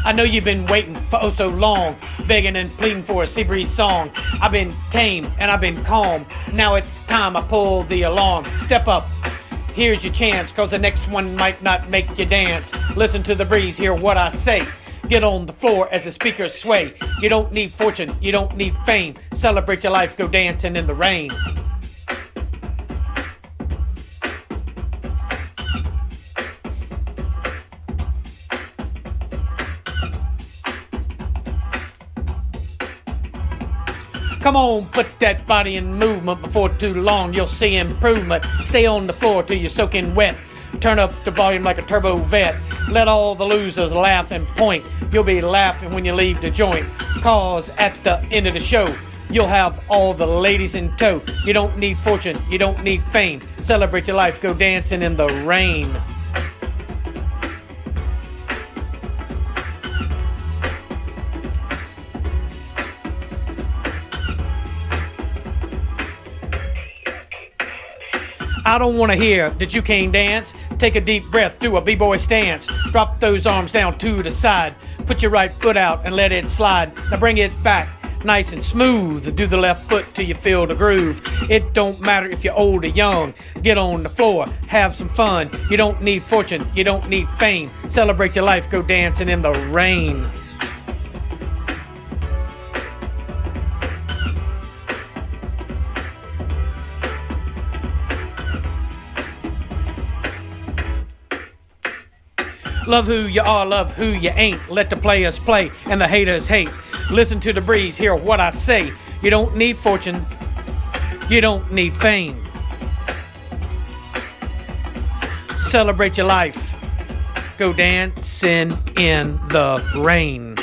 I know you've been waiting for oh so long, begging and pleading for a sea breeze song. I've been tame and I've been calm. Now it's time I pull the alarm. Step up, here's your chance, cause the next one might not make you dance. Listen to the breeze, hear what I say. Get on the floor as the speakers sway. You don't need fortune, you don't need fame. Celebrate your life, go dancing in the rain. Come on, put that body in movement. Before too long, you'll see improvement. Stay on the floor till you're soaking wet. Turn up the volume like a turbo vet. Let all the losers laugh and point. You'll be laughing when you leave the joint. Cause at the end of the show, you'll have all the ladies in tow. You don't need fortune, you don't need fame. Celebrate your life, go dancing in the rain. I don't want to hear that you can't dance. Take a deep breath, do a b-boy stance. Drop those arms down to the side. Put your right foot out and let it slide. Now bring it back, nice and smooth. Do the left foot till you feel the groove. It don't matter if you're old or young. Get on the floor, have some fun. You don't need fortune, you don't need fame. Celebrate your life, go dancing in the rain. Love who you are, love who you ain't. Let the players play and the haters hate. Listen to the breeze, hear what I say. You don't need fortune, you don't need fame. Celebrate your life, go dancing in the rain.